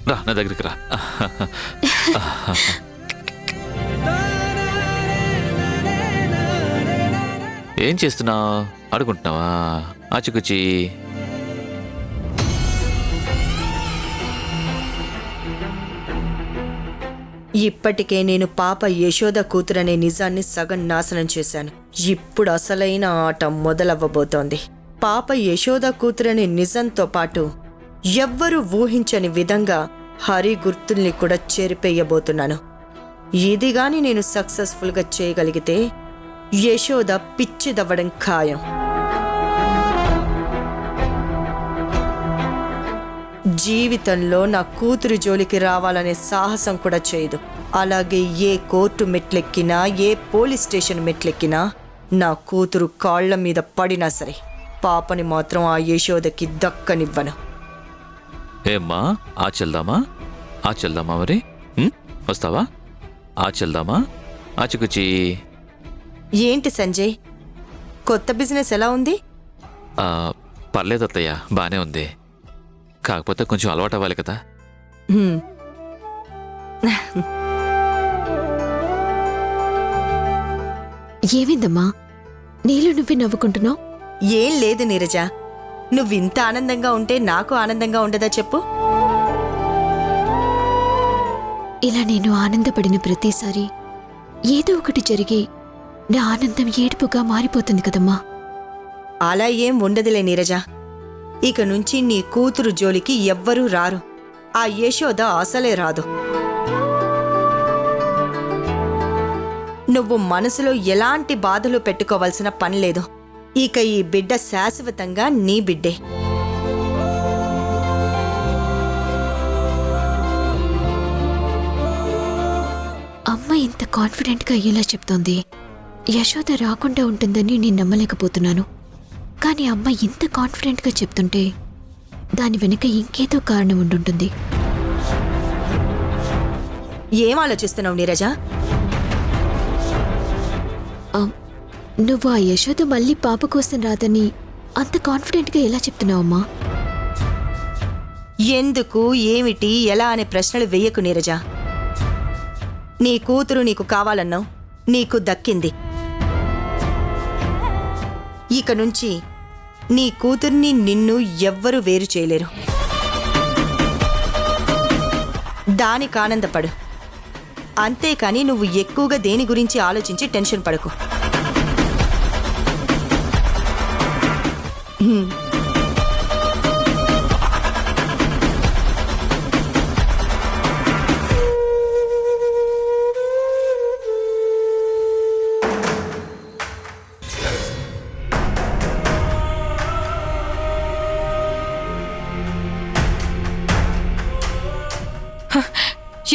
రా నా దగ్గరికి రా. ఏం చేస్తున్నావు? ఆడుకుంటున్నావా? ఆచికుచి. ఇప్పటికే నేను పాప యశోద కూతురనే నిజాన్ని సగం నాశనం చేశాను. ఇప్పుడు అసలైన ఆట మొదలవ్వబోతోంది. పాప యశోద కూతురనే నిజంతో పాటు ఎవ్వరూ ఊహించని విధంగా హరి గుర్తుల్ని కూడా చెరిపేయబోతున్నాను. ఇది గాని నేను సక్సెస్ఫుల్గా చేయగలిగితే యశోద పిచ్చిదవ్వడం ఖాయం. జీవితంలో నా కూతురు జోలికి రావాలనే సాహసం కూడా చేయదు. అలాగే ఏ కోర్టు మెట్లెక్కినా, ఏ పోలీస్ స్టేషన్ మెట్లెక్కినా నా కూతురు కాళ్ల మీద పడినా సరే పాపని మాత్రం ఆ యశోదకి దక్కనివ్వను. ఏమ్మా, ఆచెల్దామా మరి? వస్తావా? ఆచెల్దామా? ఆచికుచి. ఏంటి సంజయ్, కొత్త బిజినెస్ ఎలా ఉంది? పర్లేదు అత్తయ్య, బానే ఉంది. కాకపోతే కొంచెం అలవాటు అవ్వాలి కదా. ఏమైందమ్మా, నీళ్ళు నువ్వే నవ్వుకుంటున్నావు? ఏం లేదు నీరజ, నువ్వింత ఆనందంగా ఉంటే నాకు ఆనందంగా ఉండదా చెప్పు? ఇలా నేను ఆనందపడిన ప్రతిసారి ఏదో ఒకటి జరిగి నా ఆనందం ఏడుపుగా మారిపోతుంది కదమ్మా. అలా ఏం ఉండదులే నీరజ. ఇక నుంచి నీ కూతురు జోలికి ఎవ్వరూ రారు. ఆ యశోద అసలే రాదు. నువ్వు మనసులో ఎలాంటి బాధలు పెట్టుకోవాల్సిన పనిలేదు. ఇక ఈ బిడ్డ శాశ్వతంగా నీ బిడ్డే. అమ్మ ఇంత కాన్ఫిడెంట్గా అయ్యేలా చెప్తోంది. యశోద రాకుండా ఉంటుందని నేను నమ్మలేకపోతున్నాను. కానీ అమ్మ ఇంత కాన్ఫిడెంట్గా చెప్తుంటే దాని వెనుక ఇంకేదో కారణం ఉండుంటుంది. ఏం ఆలోచిస్తున్నావు నీరజ? నువ్వు ఆ యశోద మళ్ళీ పాప కోసం రాదని అంత కాన్ఫిడెంట్గా ఎలా చెప్తున్నావమ్మా? ఎందుకు, ఏమిటి, ఎలా అనే ప్రశ్నలు వెయ్యకు నీరజ. నీ కూతురు నీకు కావాలన్నావు, నీకు దక్కింది. ఇక నుంచి నీ కూతుర్ని నిన్ను ఎవ్వరూ వేరు చేయలేరు. దానికి ఆనందపడు. అంతేకాని నువ్వు ఎక్కువగా దేని గురించి ఆలోచించి టెన్షన్ పడకు.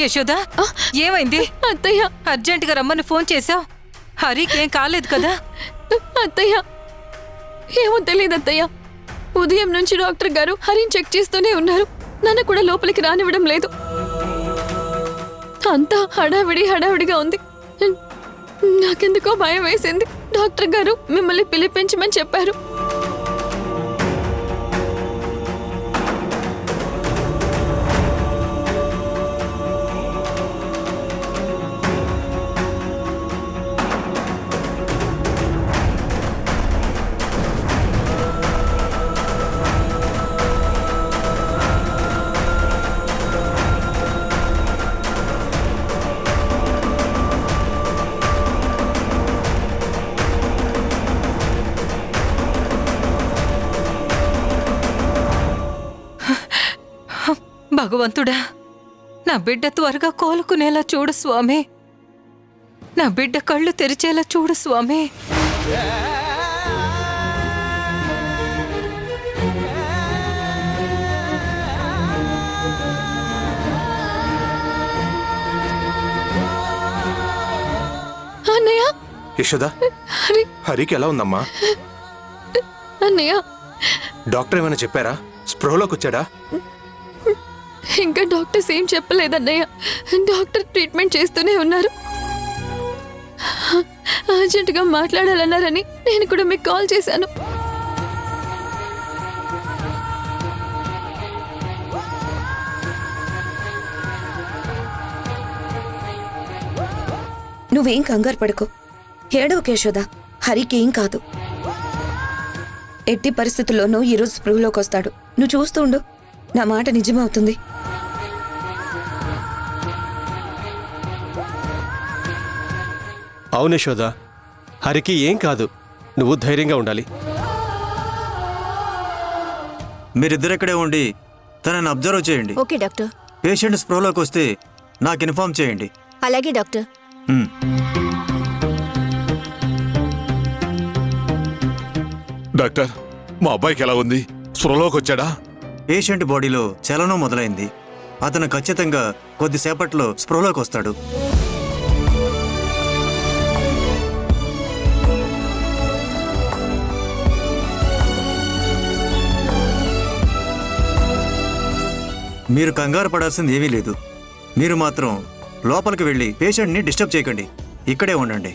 యశోదా, ఏమైంది? అత్తయ్య, అర్జెంటుగా రమ్మని ఫోన్ చేశావు. హరికేం కాలేదు కదా? అత్తయ్య, ఏమో తెలియదు అత్తయ్య. ఉదయం నుంచి డాక్టర్ గారు హరిని చెక్ చేస్తూనే ఉన్నారు. నన్ను కూడా లోపలికి రానివ్వడం లేదు. అంతా హడావిడిగా ఉంది. నాకెందుకో భయం వేసింది. డాక్టర్ గారు మిమ్మల్ని పిలిపించమని చెప్పారు. భగవంతుడా, నా బిడ్డ త్వరగా కోలుకునేలా చూడు స్వామి. నా బిడ్డ కళ్ళు తెరిచేలా చూడు స్వామి. అన్నయ్య, యశోదా, హరికి ఎలా ఉందమ్మా? అన్నయ్య, డాక్టర్ ఏమైనా చెప్పారా? స్పృహలోకి వచ్చాడా? ఇంకా డాక్టర్స్ ఏం చెప్పలేదన్నయ్య. డాక్టర్ ట్రీట్మెంట్ చేస్తూనే ఉన్నారు. అర్జెంటుగా మాట్లాడాలన్నారని నేను కూడా మీకు కాల్ చేశాను. నువ్వేం కంగారు పడుకో. ఏడవకు యశోద, హరికి ఏం కాదు. ఎట్టి పరిస్థితుల్లోనూ ఈరోజు స్పృహలోకి వస్తాడు. నువ్వు చూస్తూ ఉండు, నా మాట నిజమవుతుంది. అవును యశోద, హరికి ఏం కాదు. నువ్వు ధైర్యంగా ఉండాలి. మీరిద్దరెక్కడే ఉండి తనని అబ్జర్వ్ చేయండి. Okay doctor. పేషెంట్ స్ప్రోలోకి వస్తే నాకు ఇన్ఫార్మ్ చేయండి. అలాగే డాక్టర్. మ్. డాక్టర్, మా అబ్బాయికి ఎలా ఉంది? స్పృహలోకి వచ్చాడా? పేషెంట్ బాడీలో చలనం మొదలైంది. అతను ఖచ్చితంగా కొద్దిసేపట్లో స్ప్రోలోకి వస్తాడు. మీరు కంగారు పడాల్సింది ఏమీ లేదు. మీరు మాత్రం లోపలికి వెళ్ళి పేషెంట్ని డిస్టర్బ్ చేయకండి. ఇక్కడే ఉండండి.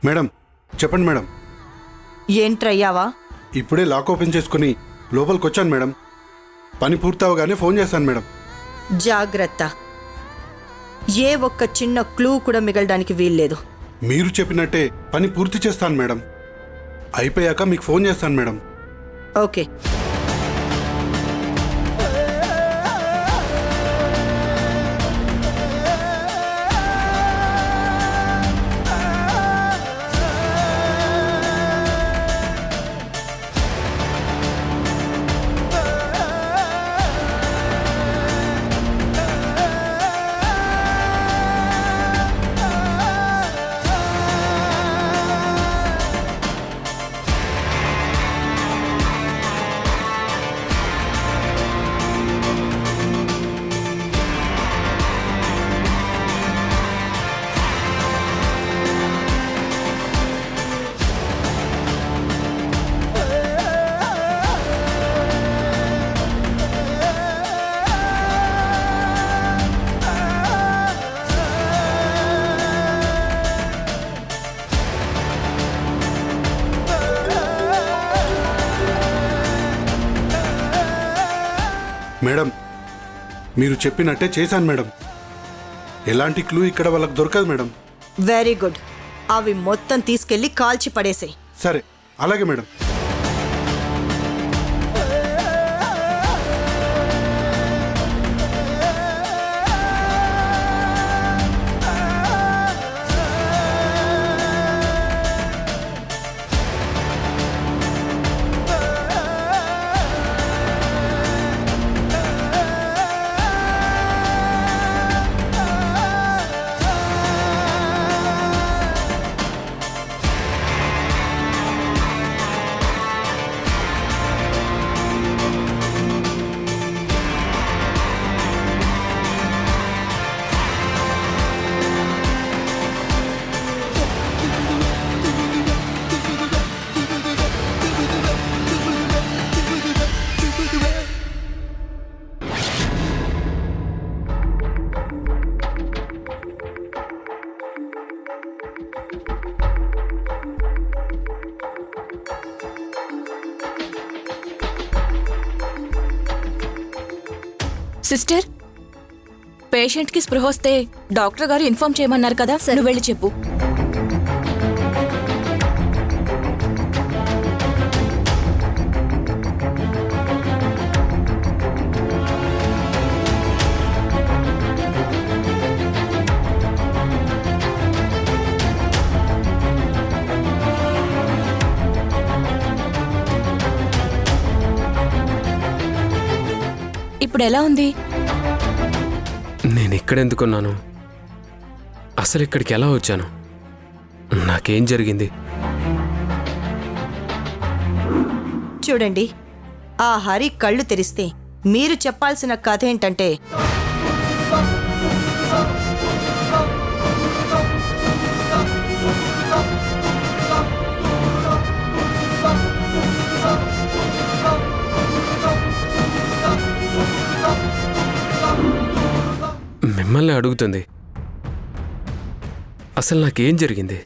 మేడం, చెప్పండి మేడం. ఏంట్రయ్యావా? ఇప్పుడే లాక్ ఓపెన్ చేసుకుని లోపలికి వచ్చాను మేడం. పని పూర్తవగానే ఫోన్ చేశాను మేడం. జాగ్రత్త, ఏ ఒక్క చిన్న క్లూ కూడా మిగలడానికి వీల్లేదు. మీరు చెప్పినట్టే పని పూర్తి చేస్తాను మేడం. అయిపోయాక మీకు ఫోన్ చేస్తాను మేడం. ఓకే. మేడం, మీరు చెప్పినట్టే చేశాను మేడం. ఎలాంటి క్లూ ఇక్కడ వాళ్ళకి దొరకదు మేడం. Very good. అవి మొత్తం తీసుకెళ్లి కాల్చి పడేసాయి. సరే, అలాగే మేడం. సిస్టర్, పేషెంట్కి స్పృహ వస్తే డాక్టర్ గారు ఇన్ఫార్మ్ చేయమన్నారు కదా, నువ్వు వెళ్ళి చెప్పు. ఇప్పుడు ఎలా ఉంది? నేను ఇక్కడెందుకున్నాను? అసలు ఇక్కడికి ఎలా వచ్చాను? నాకేం జరిగింది? చూడండి, ఆ హరి కళ్ళు తెరిస్తే మీరు చెప్పాల్సిన కథ ఏంటంటే మిమ్మల్ని అడుగుతుంది. అసలు నాకేం జరిగింది?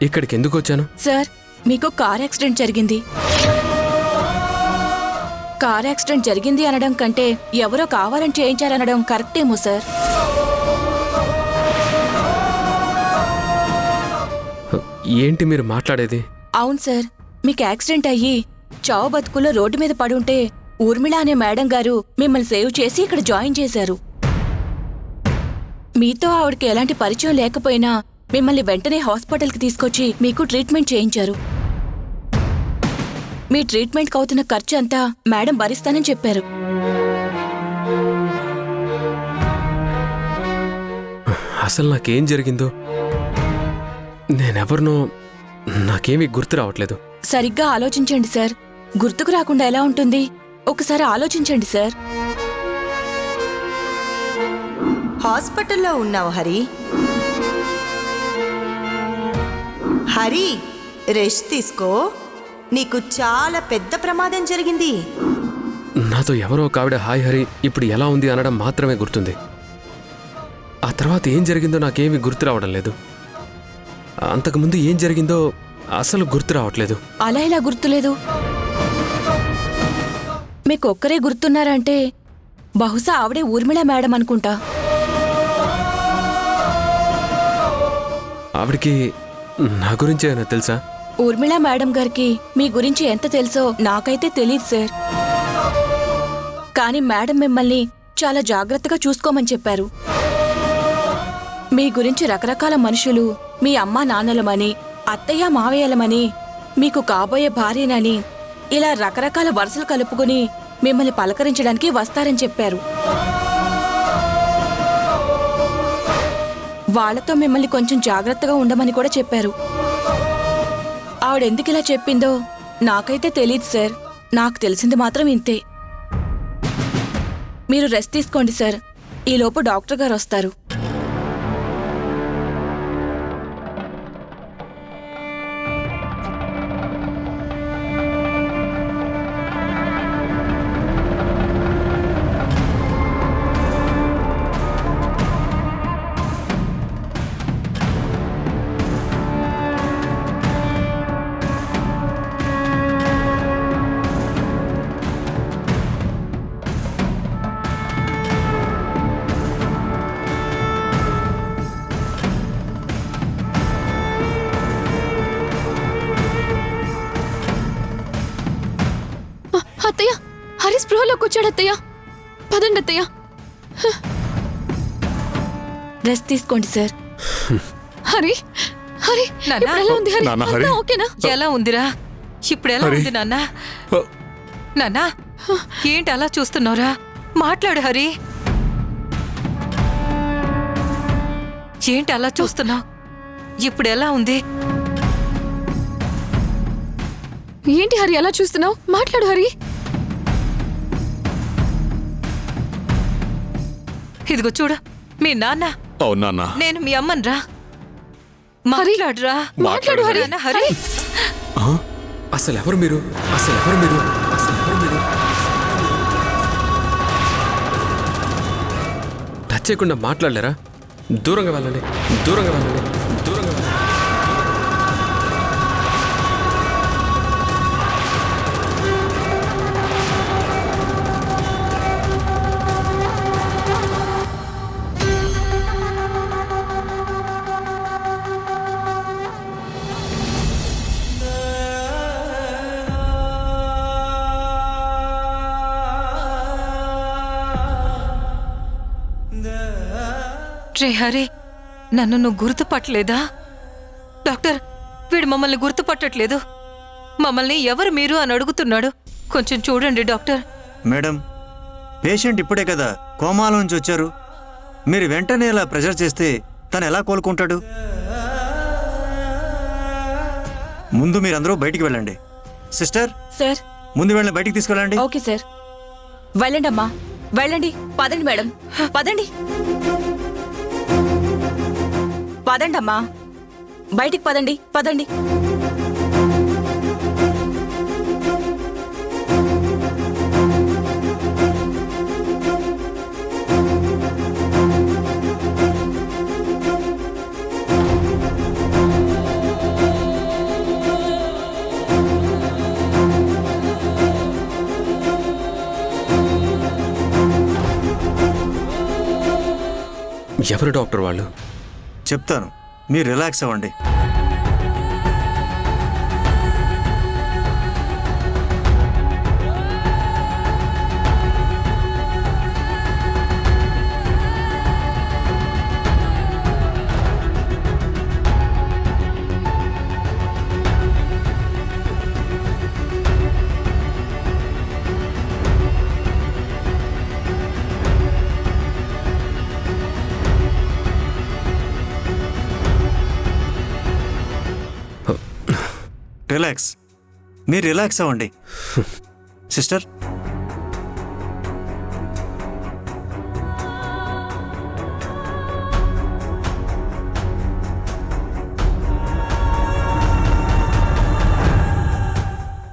ఇక్కడికి ఎందుకు వచ్చాను? సార్, మీకు కార్ యాక్సిడెంట్ జరిగింది. కార్ యాక్సిడెంట్ జరిగింది అనడం కంటే ఎవరో కావాలని చేయించారనడం కరెక్టేమో సార్. ఏంటి మీరు మాట్లాడేది? అవును సార్, మీకు యాక్సిడెంట్ అయ్యి చావు బతుకుల్లో రోడ్డు మీద పడుంటే ఊర్మిళ అనే మేడం గారు మిమ్మల్ని సేవ్ చేసి ఇక్కడ జాయిన్ చేశారు. మీతో ఆవిడకి ఎలాంటి పరిచయం లేకపోయినా మిమ్మల్ని వెంటనే హాస్పిటల్కి తీసుకొచ్చి మీకు ట్రీట్మెంట్ చేయించారు. మీ ట్రీట్మెంట్కి అవుతున్న ఖర్చు అంతా మేడం భరిస్తానని చెప్పారు. అసలు నాకేం జరిగిందో, నేనెవరినో నాకేమీ గుర్తు రావట్లేదు. సరిగ్గా ఆలోచించండి సార్. గుర్తుకు రాకుండా ఎలా ఉంటుంది? ఒకసారి ఆలోచించండి సార్. హాస్పిటల్లో ఉన్నావు హరి. హరి, రెస్ట్ తీసుకో. నీకు చాలా పెద్ద ప్రమాదం జరిగింది. నాతో ఎవరో ఒక ఆవిడ హాయ్ హరి ఇప్పుడు ఎలా ఉంది అనడం మాత్రమే గుర్తుంది. ఆ తర్వాత ఏం జరిగిందో నాకేమీ గుర్తు రావడం లేదు. అంతకుముందు ఏం జరిగిందో అసలు గుర్తు రావట్లేదు. అలా ఎలా గుర్తులేదు? మీకు ఒక్కరే గుర్తున్నారంటే బహుశా ఆవిడే ఊర్మిళ మేడం అనుకుంటా. ఆవిడికి నా గురించి ఏమైనా తెలుసా? ఊర్మిళ మేడం గారికి మీ గురించి ఎంత తెలుసో నాకైతే తెలియదు సార్. కానీ మేడం మిమ్మల్ని చాలా జాగ్రత్తగా చూసుకోమని చెప్పారు. మీ గురించి రకరకాల మనుషులు మీ అమ్మా నాన్నలమని, అత్తయ్య మావయ్యలమని, మీకు కాబోయే భార్యనని ఇలా రకరకాల వరుసలు కలుపుకుని మిమ్మల్ని పలకరించడానికి వస్తారని చెప్పారు. వాళ్లతో మిమ్మల్ని కొంచెం జాగ్రత్తగా ఉండమని కూడా చెప్పారు. ఆవిడెందుకు ఇలా చెప్పిందో నాకైతే తెలియదు సార్. నాకు తెలిసింది మాత్రం ఇంతే. మీరు రెస్ట్ తీసుకోండి సార్. ఈలోపు డాక్టర్ గారు వస్తారు. అత్తయ్య, హరి స్పృహలోకి వచ్చాడు అత్తయ్య. పదండి అత్తయ్య. రెస్ట్ తీసుకోండి సార్. హరి, హరి, నాన్నా? ఇప్పుడు ఎలా ఉంది హరి? నాన్నా, హరి? అంతా ఓకేనా? ఎలా ఉందిరా? ఇప్పుడు ఎలా హరి. ఉంది నాన్నా? నాన్నా, ఏంటి అలా చూస్తున్నావురా? మాట్లాడు హరి. ఏంటి అలా చూస్తున్నావు? ఇప్పుడు ఎలా ఉంది? ఏంటి హరి అలా చూస్తున్నావు? మాట్లాడు హరి. ఇదిగో చూడు, మీ నాన్న. అవును నాన్న. నేను మీ అమ్మన్రా. మాట్లాడురా. మాట్లాడు హరి. నాన్న, హరి. అసలు ఎవరు మీరు? అసలు ఎవరు మీరు? అసలు ఎవరు మీరు? టచ్ చేయకుండా మాట్లాడలేరా? దూరంగా వెళ్ళండి, దూరంగా వెళ్ళండి, దూరంగా వెళ్ళండి. రే హరి, నన్ను నువ్వు గుర్తుపట్టలేదా? డాక్టర్, వీడు మమ్మల్ని గుర్తుపట్టట్లేదు. మమ్మల్ని ఎవరు మీరు అని అడుగుతున్నాడు. కొంచెం చూడండి డాక్టర్. మేడం, పేషెంట్ ఇప్పుడే కదా కోమాలో నుంచి వచ్చారు. మీరు వెంటనే ఇలా ప్రెషర్ చేస్తే తను ఎలా కోలుకుంటాడు? ముందు మీరందరూ బయటికి వెళ్ళండి. Sister, sir. ముందు వెళ్ళి బయటికి తీసుకెళ్ళండి. Okay sir. వెళ్ళండి అమ్మా, వెళ్ళండి. పదండి మేడం, పదండి. పదండి అమ్మా, బయటికి పదండి, పదండి. ఎవరు డాక్టర్ వాళ్ళు? చెప్తాను, మీరు రిలాక్స్ అవ్వండి. రిలాక్స్, మీరు రిలాక్స్ అవ్వండి. సిస్టర్,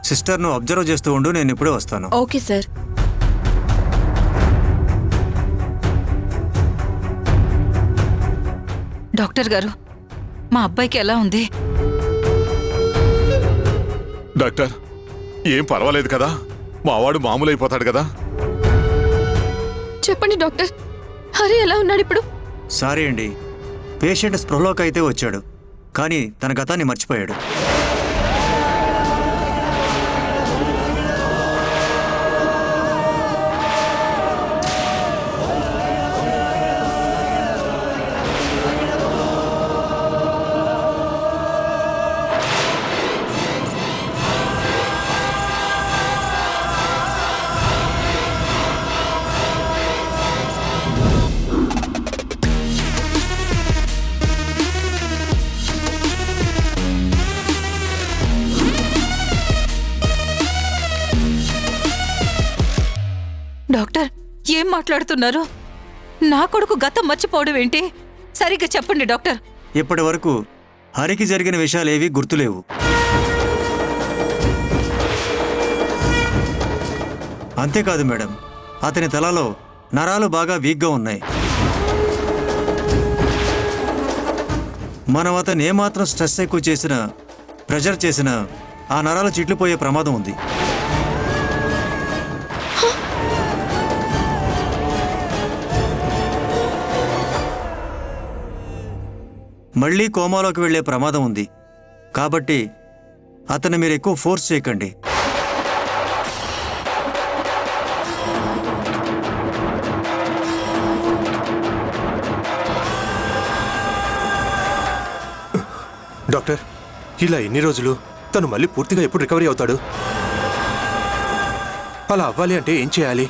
సిస్టర్ నువ్వు అబ్జర్వ్ చేస్తూ ఉండు, నేను ఇప్పుడే వస్తాను. Okay sir. డాక్టర్ గారు, మా అబ్బాయికి ఎలా ఉంది? డాక్టర్, ఏం పర్వాలేదు కదా? మావాడు మామూలు అయిపోతాడు కదా? చెప్పండి డాక్టర్, హరి ఎలా ఉన్నాడు ఇప్పుడు? సారీ అండి, పేషెంట్ స్పృహలోకి అయితే వచ్చాడు, కానీ తన గతాన్ని మర్చిపోయాడు. డాక్టర్, ఏం మాట్లాడుతున్నారు? నా కొడుకు గతం మర్చిపోవడం ఏంటి? సరిగ్గా చెప్పండి డాక్టర్. ఇప్పటి వరకు హరికి జరిగిన విషయాలేవీ గుర్తులేవు. అంతేకాదు మేడం, అతని తలలో నరాలు బాగా వీక్గా ఉన్నాయి. మనం అతను ఏమాత్రం స్ట్రెస్ ఎక్కువ చేసినా, ప్రెషర్ చేసినా ఆ నరాలు చిట్లిపోయే ప్రమాదం ఉంది. మళ్లీ కోమాలోకి వెళ్లే ప్రమాదం ఉంది. కాబట్టి అతన్ని మీరు ఎక్కువ ఫోర్స్ చేయకండి. డాక్టర్, ఇలా ఎన్ని రోజులు? తను మళ్ళీ పూర్తిగా ఎప్పుడు రికవరీ అవుతాడు? అలా అవ్వాలి అంటే ఏం చేయాలి?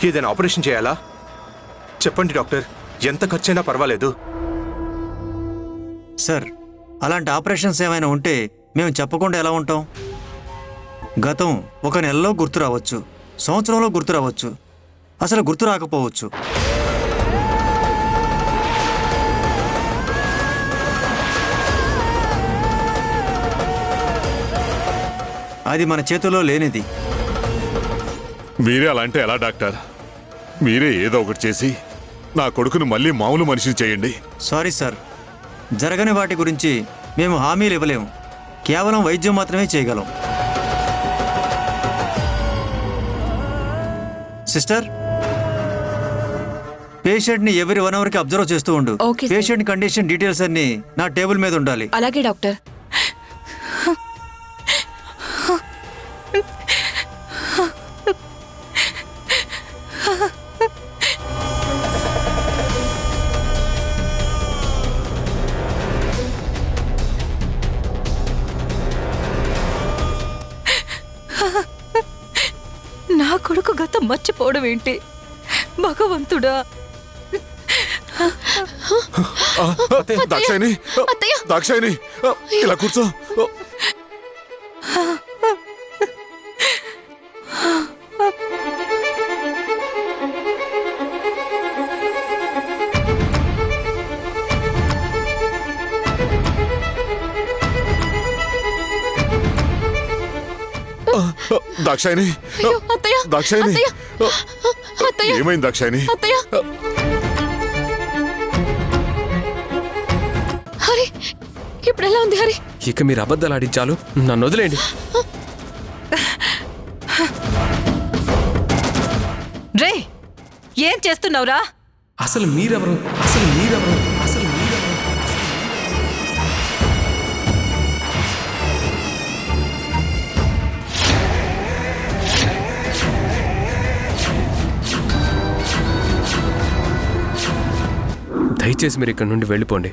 ఏదైనా ఆపరేషన్ చేయాలా? చెప్పండి డాక్టర్, ఎంత ఖర్చైనా పర్వాలేదు. సార్, అలాంటి ఆపరేషన్స్ ఏమైనా ఉంటే మేము చెప్పకుండా ఎలా ఉంటాం? గతం ఒక నెలలో గుర్తు రావచ్చు, సంవత్సరంలో గుర్తు రావచ్చు, అసలు గుర్తు రాకపోవచ్చు. అది మన చేతుల్లో లేనిది. మీరే అలా అంటే ఎలా డాక్టర్? మీరే ఏదో ఒకటి చేసి నా కొడుకును మళ్ళీ మామూలు మనిషిని చేయండి. సారీ సార్, జరగని వాటి గురించి మేము హామీలు ఇవ్వలేము. కేవలం వైద్యం మాత్రమే చేయగలం. సిస్టర్, పేషెంట్ని ఎవరి 1 అవర్కి అబ్జర్వ్ చేస్తూ ఉండు. Okay sir. Patient condition details అన్ని నా టేబుల్ మీద ఉండాలి. అలాగే డాక్టర్. కొడుకు గతం మర్చిపోవడం ఏంటి భగవంతుడా? దాక్షాయిని, దాక్షాయిని, ఇలా కూర్చో. దాక్షాయిని, దాక్షాయిని, ఏమైంది దాక్షాయిని? హరి ఇప్పుడు ఎలా ఉంది హరి? ఇక మీరు అబద్ధాలు ఆడించాలు, నన్ను వదిలేండి. రే, ఏం చేస్తున్నావురా? అసలు మీరెవరు? అసలు మీరెవరు? అసలు మీరెవరు? దయచేసి మీరు ఇక్కడ నుండి వెళ్ళిపోండి.